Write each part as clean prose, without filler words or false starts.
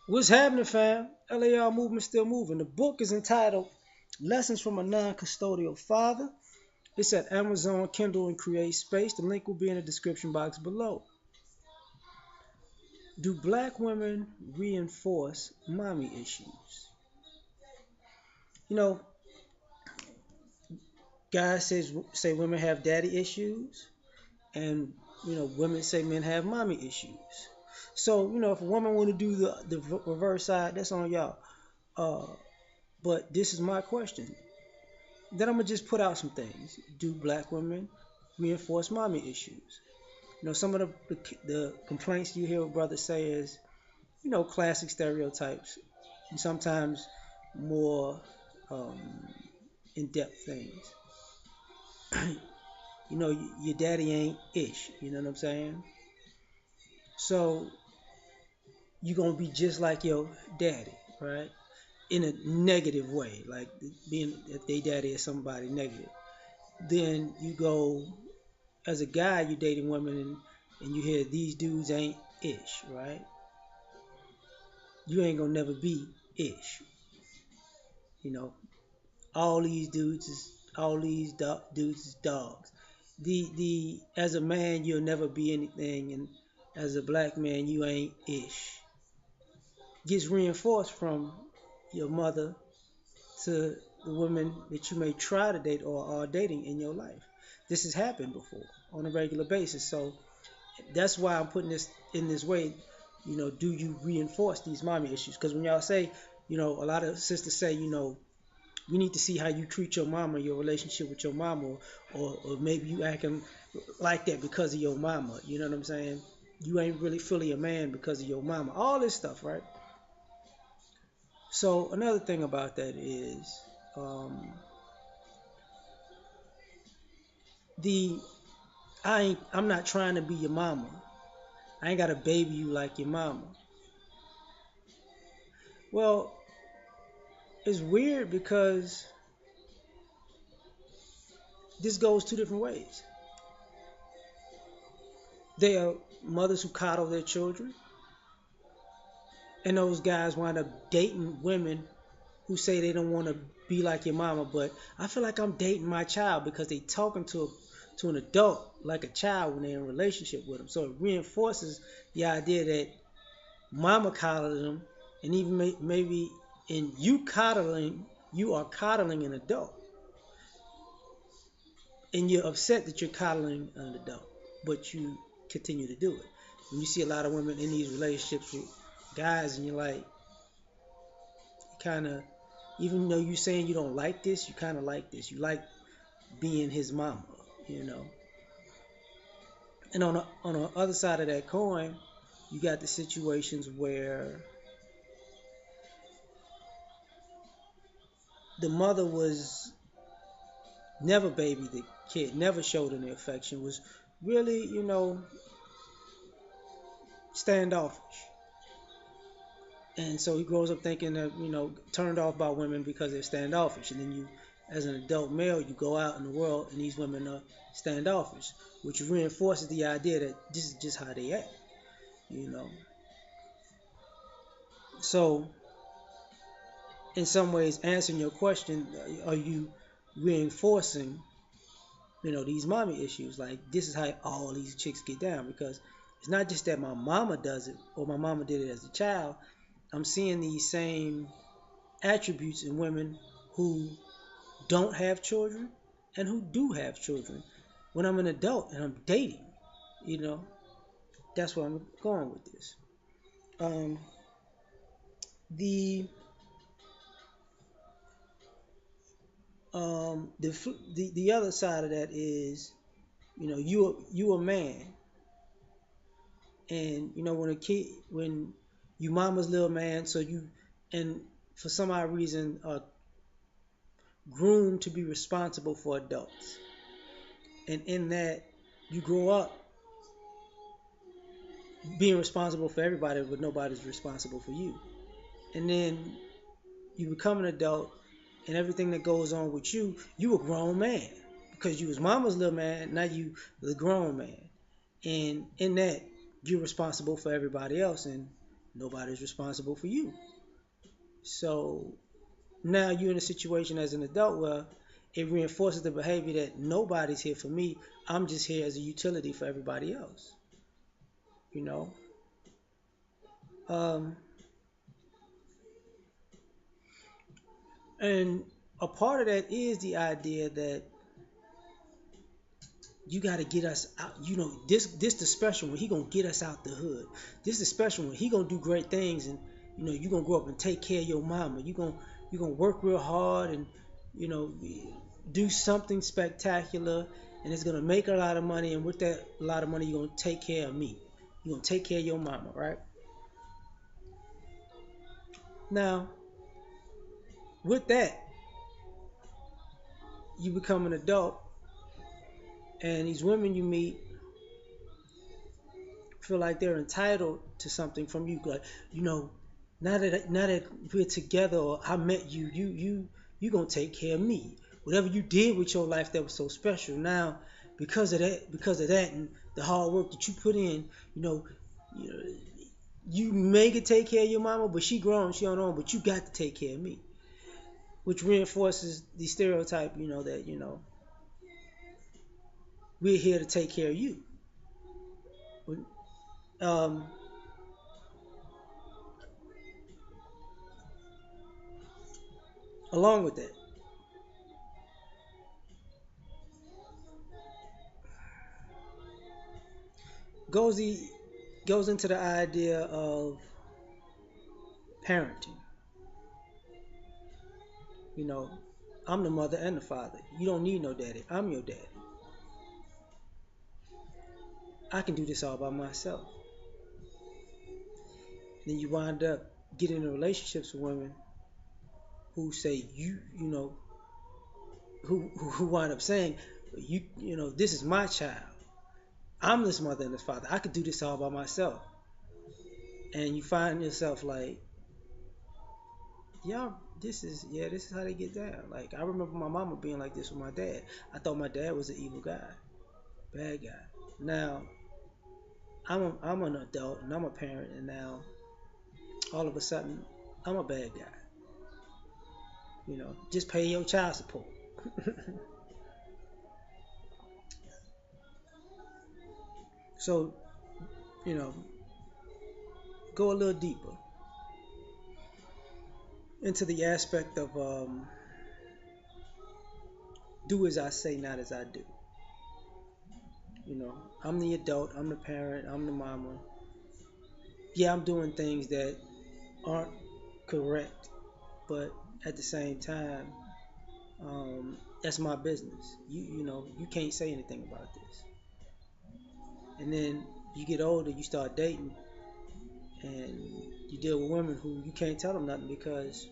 What's happening, fam? L.A.R. movement still moving. The book is entitled Lessons from a Non-Custodial Father. It's at Amazon, Kindle, and Create Space. The link will be in the description box below. Do black women reinforce mommy issues? You know, guys say women have daddy issues, and women say men have mommy issues. So if a woman want to do the reverse side, that's on y'all. Uh, but this is my question. Then I'm gonna just put out some things. Do black women reinforce mommy issues? Some of the complaints you hear brothers say is, classic stereotypes, and sometimes more um, in-depth things. Your daddy ain't ish. You know what I'm saying? So you're gonna be just like your daddy, right? In a negative way, like being if they daddy is somebody negative. Then you go as a guy, you dating women and you hear these dudes ain't ish, right? You ain't gonna never be ish. You know, all these dudes is dogs. The as a man, you'll never be anything, and as a black man, you ain't ish. Gets reinforced from your mother to the women that you may try to date or are dating in your life. This has happened before on a regular basis. So that's why I'm putting this in this way. Do you reinforce these mommy issues? Because when y'all say, a lot of sisters say, you need to see how you treat your mama, your relationship with your mama, or maybe you acting like that because of your mama. You know what I'm saying? You ain't really fully a man because of your mama. All this stuff, right? So another thing about that is um, the I'm not trying to be your mama. I ain't got to baby you like your mama. Well, it's weird because this goes two different ways. There are mothers who coddle their children, and those guys wind up dating women who say they don't want to be like your mama, but I feel like I'm dating my child because they talking to an adult like a child when they're in a relationship with them. So it reinforces the idea that mama coddled them, and even maybe in you are coddling an adult, and you're upset that you're coddling an adult, but you continue to do it. When you see a lot of women in these relationships with guys, and you're like, kind of, even though you're saying you don't like this, you kind of like this. You like being his mama, you know. And on the other side of that coin, you got the situations where the mother was never baby the kid, never showed any affection, was really, standoffish. And so he grows up thinking that, turned off by women because they're standoffish. And then you, as an adult male, you go out in the world and these women are standoffish, which reinforces the idea that this is just how they act, you know. So, in some ways, answering your question, are you reinforcing, these mommy issues? Like, this is how all these chicks get down because it's not just that my mama does it or my mama did it as a child. I'm seeing these same attributes in women who don't have children and who do have children when I'm an adult and I'm dating. You know, that's where I'm going with this. Um, the the other side of that is, you a man, and when you mama's little man, so you and for some odd reason are groomed to be responsible for adults, and in that you grow up being responsible for everybody, but nobody's responsible for you. And then you become an adult, and everything that goes on with you a grown man because you was mama's little man. Now you the grown man, and in that you're responsible for everybody else. And Nobody's responsible for you. So now you're in a situation as an adult where it reinforces the behavior that nobody's here for me. I'm just here as a utility for everybody else. You know, um, and a part of that is the idea that you got to get us out. This the special one. He gonna get us out the hood. This the special one. He gonna do great things, and you gonna grow up and take care of your mama. You gonna work real hard, and you know do something spectacular, and it's gonna make a lot of money. And with that a lot of money, you're gonna take care of me. You're gonna take care of your mama, right? Now, with that, you become an adult, and these women you meet feel like they're entitled to something from you. Like, you know, now that we're together or I met you, you gonna take care of me. Whatever you did with your life that was so special. Now, because of that, and the hard work that you put in, you know, you know, you may could take care of your mama, but she grown, she on her own, but you got to take care of me, which reinforces the stereotype, that we're here to take care of you. Um, Along with that, goes the goes into the idea of parenting. You know, I'm the mother and the father. You don't need no daddy. I'm your daddy. I can do this all by myself. Then you wind up getting in relationships with women who say who wind up saying, this is my child. I'm this mother and this father. I could do this all by myself. And you find yourself like, yeah, this is how they get down. Like I remember my mama being like this with my dad. I thought my dad was an evil guy, bad guy. Now I'm an adult and I'm a parent, and now all of a sudden I'm a bad guy. Just pay your child support. So you know, go a little deeper into the aspect of do as I say, not as I do. You know, I'm the adult, I'm the parent, I'm the mama. Yeah, I'm doing things that aren't correct, but at the same time, that's my business. You can't say anything about this. And then you get older, you start dating, and you deal with women who you can't tell them nothing because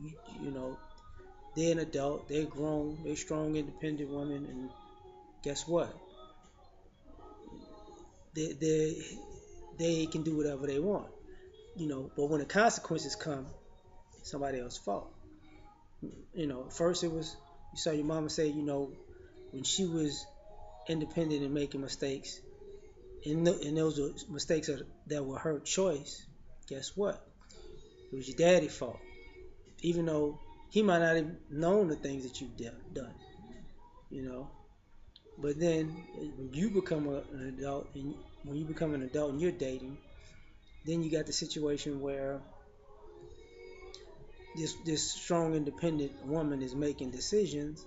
you you know they're an adult, they're grown, they're strong, independent women, and guess what? They can do whatever they want. But when the consequences come, somebody else's fault. First it was you saw your mama say, when she was independent and making mistakes, and those were mistakes that were her choice. Guess what? It was your daddy's fault, even though he might not have known the things that you've done. You know, but then when you become an adult, and when you become an adult and you're dating, then you got the situation where this strong, independent woman is making decisions,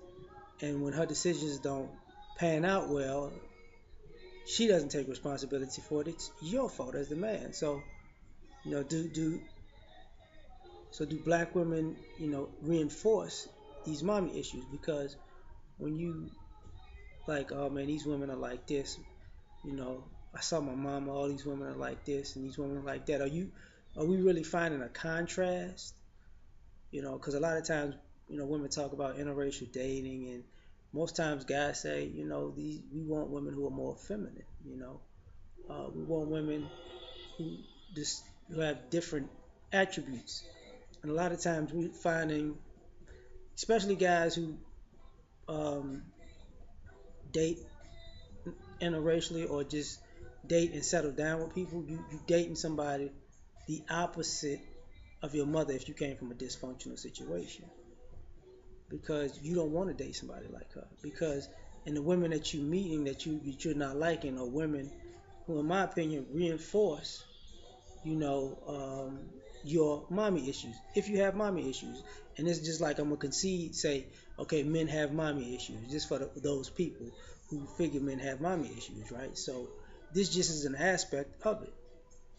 and when her decisions don't pan out well, she doesn't take responsibility for it. It's your fault as the man. So you know, do black women reinforce these mommy issues because when you like, oh man, these women are like this, you know, I saw my mama, all these women are like this and these women are like that. Are we really finding a contrast? Because a lot of times, women talk about interracial dating, and most times guys say, we want women who are more feminine. We want women who just who have different attributes. And a lot of times we're finding, especially guys who um, date interracially or just date and settle down with people, you dating somebody the opposite of your mother if you came from a dysfunctional situation, because you don't want to date somebody like her, because and the women that you meeting that you're not liking are women who in my opinion reinforce, you know, your mommy issues if you have mommy issues. And it's just like I'm gonna concede, say, okay, men have mommy issues, just for those people who figure men have mommy issues, right? So this just is an aspect of it.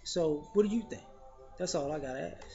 So what do you think? That's all I gotta ask.